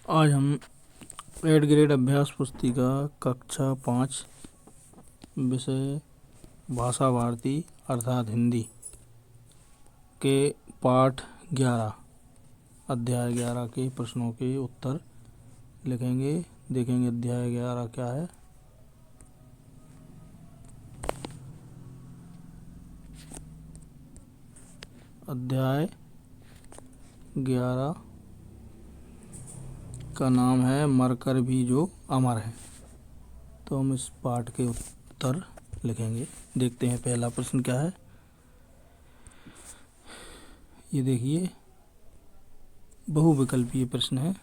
आज हम 8 ग्रेड अभ्यास पुस्तिका कक्षा 5 विषय भाषा भारती अर्थात हिंदी के पाठ 11 अध्याय 11 के प्रश्नों के उत्तर लिखेंगे। देखेंगे अध्याय 11 क्या है। अध्याय 11 का नाम है मरकर भी जो अमर है। तो हम इस पाठ के उत्तर लिखेंगे। देखते हैं पहला प्रश्न क्या है। ये देखिए बहुविकल्पीय प्रश्न है।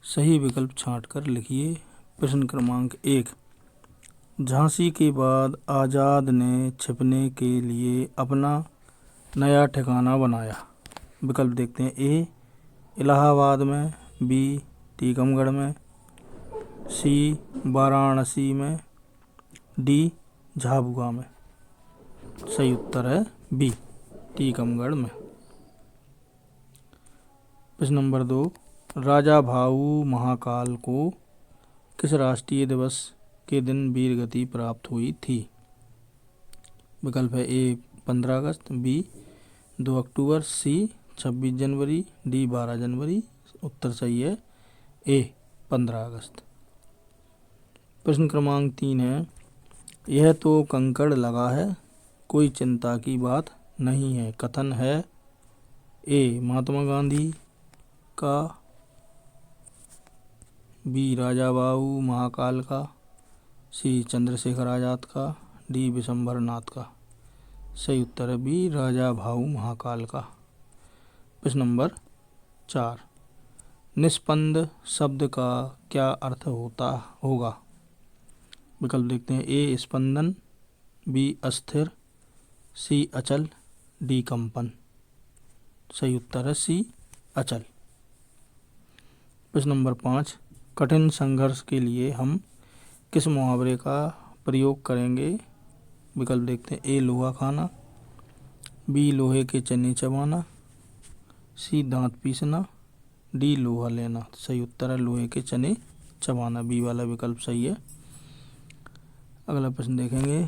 सही विकल्प छांटकर लिखिए। प्रश्न क्रमांक 1। झांसी के बाद आज़ाद ने छिपने के लिए अपना नया ठिकाना बनाया। विकल्प देखते हैं। ए इलाहाबाद में, बी टीकमगढ़ में, सी वाराणसी में, डी झाबुआ में। सही उत्तर है बी टीकमगढ़ में। प्रश्न नंबर 2। राजा भाऊ महाकाल को किस राष्ट्रीय दिवस के दिन वीर गति प्राप्त हुई थी। विकल्प है। ए 15 अगस्त, बी 2 अक्टूबर, सी 26 जनवरी, डी 12 जनवरी। उत्तर सही है ए 15 अगस्त। प्रश्न क्रमांक 3 है। यह तो कंकड़ लगा है, कोई चिंता की बात नहीं है। कथन है ए महात्मा गांधी का, बी राजा भाऊ महाकाल का, सी चंद्रशेखर आज़ाद का, डी विशंभर नाथ का। सही उत्तर है बी राजा भाऊ महाकाल का। प्रश्न नंबर 4। निस्पंद शब्द का क्या अर्थ होता होगा। विकल्प देखते हैं। ए स्पंदन, बी अस्थिर, सी अचल, डी कंपन। सही उत्तर है सी अचल। प्रश्न नंबर 5। कठिन संघर्ष के लिए हम किस मुहावरे का प्रयोग करेंगे। विकल्प देखते हैं। ए लोहा खाना, बी लोहे के चने चबाना, सी दांत पीसना, डी लोहा लेना। सही उत्तर है लोहे के चने चबाना, बी वाला विकल्प सही है। अगला प्रश्न देखेंगे।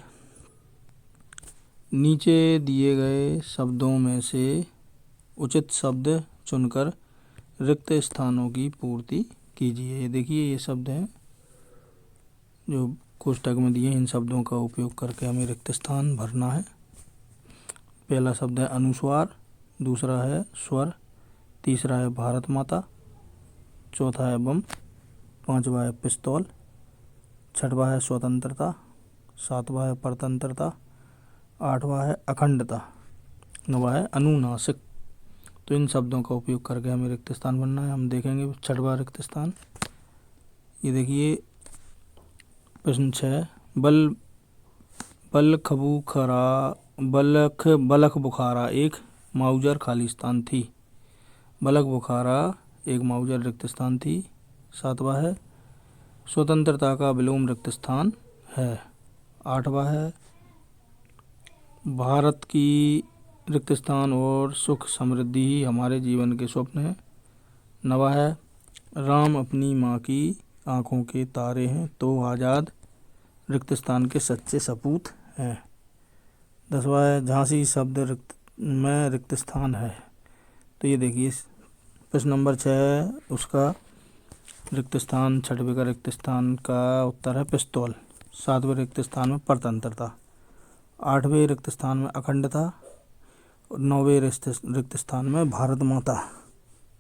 नीचे दिए गए शब्दों में से उचित शब्द चुनकर रिक्त स्थानों की पूर्ति कीजिए। देखिए ये शब्द हैं जो कोष्ठक में दिए। इन शब्दों का उपयोग करके हमें रिक्त स्थान भरना है। पहला शब्द है अनुस्वार, दूसरा है स्वर, तीसरा है भारत माता, चौथा है बम, पांचवा है पिस्तौल, छठवा है स्वतंत्रता, सातवां है परतंत्रता, आठवां है अखंडता, नवा है अनुनासिक। तो इन शब्दों का उपयोग करके हमें रिक्त स्थान बनना है। हम देखेंगे छठवां रिक्त स्थान। ये देखिए प्रश्न 6। बलख बुखारा एक माउजर खालिस्तान थी। बलख बुखारा एक माउजर रिक्त स्थान थी। सातवां है स्वतंत्रता का विलोम रिक्त स्थान है। आठवां है भारत की रिक्त स्थान और सुख समृद्धि ही हमारे जीवन के स्वप्न हैं। नवा है राम अपनी माँ की आँखों के तारे हैं तो आज़ाद रिक्त स्थान के सच्चे सपूत हैं। 10वां है झांसी शब्द में रिक्त स्थान है। तो ये देखिए प्रश्न नंबर 6 है उसका रिक्त स्थान, छठवें का रिक्त स्थान का उत्तर है पिस्तौल। सातवें रिक्त स्थान में परतंत्रता, आठवें रिक्त स्थान में अखंडता, और नौवें रिक्त स्थान में भारत माता,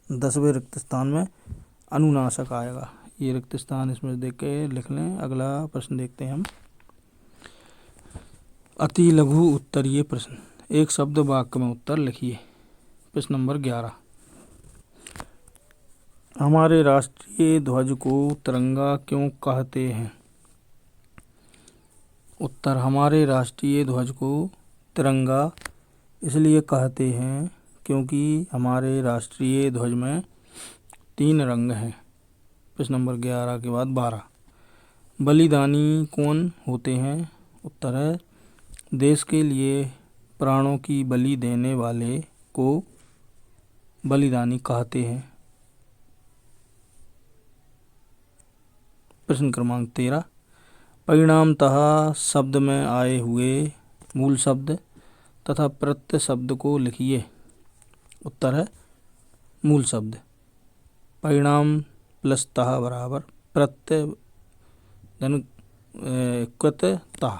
10वें रिक्त स्थान में अनुनाशक आएगा। ये रिक्त स्थान इसमें देख के लिख लें। अगला प्रश्न देखते हैं हम। अति लघु उत्तरीय प्रश्न। एक शब्द वाक्य में उत्तर लिखिए। प्रश्न नंबर 11। हमारे राष्ट्रीय ध्वज को तिरंगा क्यों कहते हैं। उत्तर। हमारे राष्ट्रीय ध्वज को तिरंगा इसलिए कहते हैं क्योंकि हमारे राष्ट्रीय ध्वज में 3 रंग हैं। प्रश्न नंबर 11 के बाद 12। बलिदानी कौन होते हैं। उत्तर है देश के लिए प्राणों की बलि देने वाले को बलिदानी कहते हैं। प्रश्न क्रमांक 13, परिणामतः शब्द में आए हुए मूल शब्द तथा प्रत्यय शब्द को लिखिए। उत्तर है मूल शब्द। परिणाम प्लस तः बराबर प्रत्यय धन कृतः।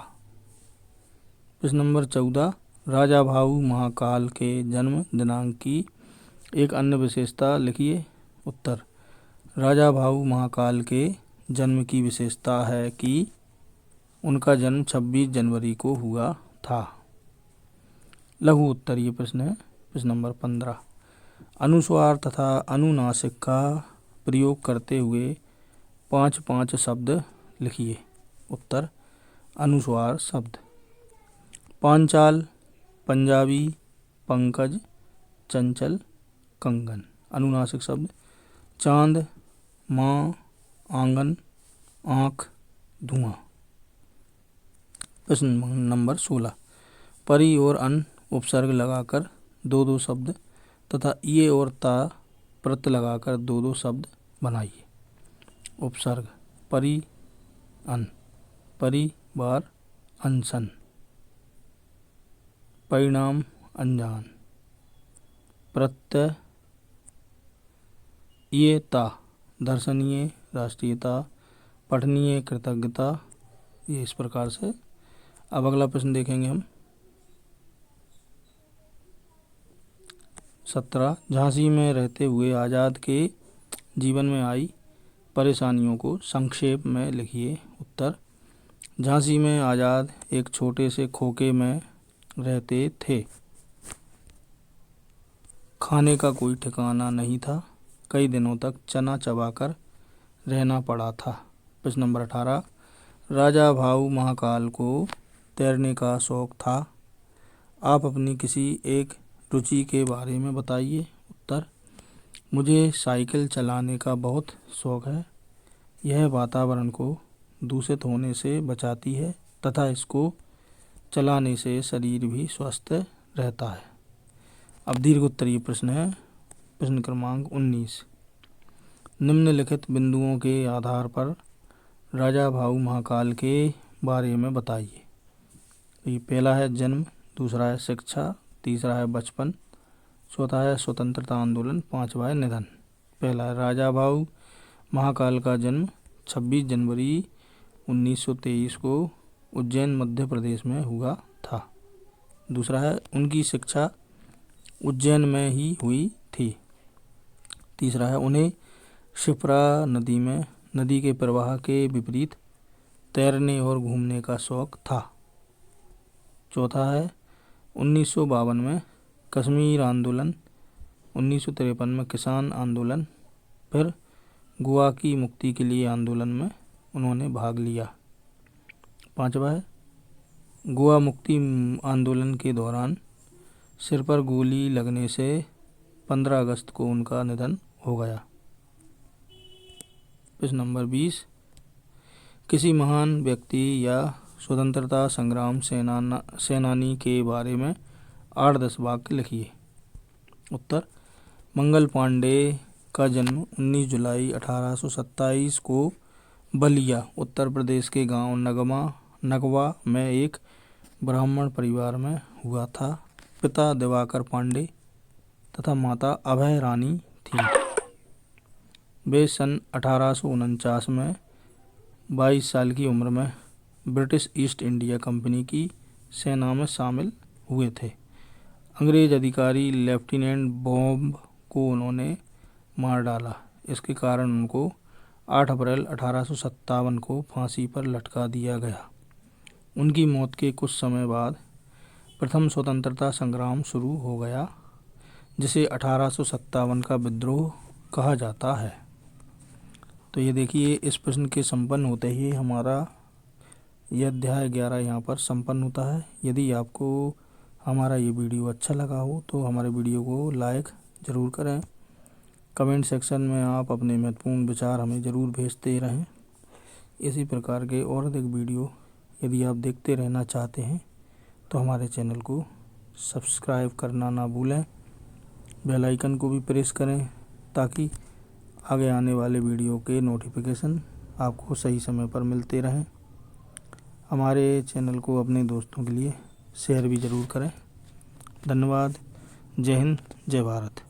प्रश्न नंबर 14, राजा भाऊ महाकाल के जन्म दिनांक की एक अन्य विशेषता लिखिए। उत्तर, राजा भाऊ महाकाल के जन्म की विशेषता है कि उनका जन्म 26 जनवरी को हुआ था। लघु उत्तरीय प्रश्न है। प्रश्न नंबर 15, अनुस्वार तथा अनुनासिक का प्रयोग करते हुए 5 शब्द लिखिए। उत्तर, अनुस्वार शब्द पांचाल, पंजाबी, पंकज, चंचल, कंगन। अनुनासिक शब्द चांद, माँ, आंगन, आँख, धुआं। प्रश्न नंबर 16, परी और अन उपसर्ग लगाकर 2 शब्द तथा ये और ता प्रत्यय लगाकर 2 शब्द बनाइए। उपसर्ग परी अन, परिवार, अनशन। परिणाम अनजान, प्रत्यय ये ता, दर्शनीय, राष्ट्रीयता, पठनीय, कृतज्ञता। ये इस प्रकार से। अब अगला प्रश्न देखेंगे हम। 17, झांसी में रहते हुए आज़ाद के जीवन में आई परेशानियों को संक्षेप में लिखिए। उत्तर, झांसी में आज़ाद एक छोटे से खोखे में रहते थे। खाने का कोई ठिकाना नहीं था। कई दिनों तक चना चबाकर रहना पड़ा था। प्रश्न नंबर 18, राजा भाऊ महाकाल को तैरने का शौक था। आप अपनी किसी एक रुचि के बारे में बताइए। उत्तर, मुझे साइकिल चलाने का बहुत शौक है। यह वातावरण को दूषित होने से बचाती है तथा इसको चलाने से शरीर भी स्वस्थ रहता है। अब दीर्घ उत्तरीय प्रश्न है। प्रश्न क्रमांक 19, निम्नलिखित बिंदुओं के आधार पर राजा भाऊ महाकाल के बारे में बताइए। ये पहला है जन्म, दूसरा है शिक्षा, तीसरा है बचपन, चौथा है स्वतंत्रता आंदोलन, पांचवा है निधन। पहला है राजा भाऊ महाकाल का जन्म 26 जनवरी 1923 को उज्जैन मध्य प्रदेश में हुआ था। दूसरा है उनकी शिक्षा उज्जैन में ही हुई थी। तीसरा है उन्हें शिप्रा नदी में नदी के प्रवाह के विपरीत तैरने और घूमने का शौक था। चौथा है 1952 में कश्मीर आंदोलन, 1953 में किसान आंदोलन, फिर गोवा की मुक्ति के लिए आंदोलन में उन्होंने भाग लिया। पांचवा है गोवा मुक्ति आंदोलन के दौरान सिर पर गोली लगने से 15 अगस्त को उनका निधन हो गया। प्रश्न नंबर 20, किसी महान व्यक्ति या स्वतंत्रता संग्राम सेनानी के बारे में 8-10 वाक्य लिखिए। उत्तर, मंगल पांडे का जन्म 19 जुलाई 1827 को बलिया, उत्तर प्रदेश के गांव नगवा में एक ब्राह्मण परिवार में हुआ था। पिता दिवाकर पांडे तथा माता अभय रानी थी। वे सन 1849 में 22 साल की उम्र में ब्रिटिश ईस्ट इंडिया कंपनी की सेना में शामिल हुए थे। अंग्रेज अधिकारी लेफ्टिनेंट बॉम्ब को उन्होंने मार डाला। इसके कारण उनको 8 अप्रैल 1857 को फांसी पर लटका दिया गया। उनकी मौत के कुछ समय बाद प्रथम स्वतंत्रता संग्राम शुरू हो गया, जिसे 1857 का विद्रोह कहा जाता है। तो ये देखिए, इस प्रश्न के संपन्न होते ही हमारा यह अध्याय 11 यहाँ पर संपन्न होता है। यदि आपको हमारा ये वीडियो अच्छा लगा हो तो हमारे वीडियो को लाइक ज़रूर करें। कमेंट सेक्शन में आप अपने महत्वपूर्ण विचार हमें ज़रूर भेजते रहें। इसी प्रकार के और अधिक वीडियो यदि आप देखते रहना चाहते हैं तो हमारे चैनल को सब्सक्राइब करना ना भूलें। बेल आइकन को भी प्रेस करें ताकि आगे आने वाले वीडियो के नोटिफिकेशन आपको सही समय पर मिलते रहें। हमारे चैनल को अपने दोस्तों के लिए शेयर भी ज़रूर करें। धन्यवाद। जय हिंद, जय भारत।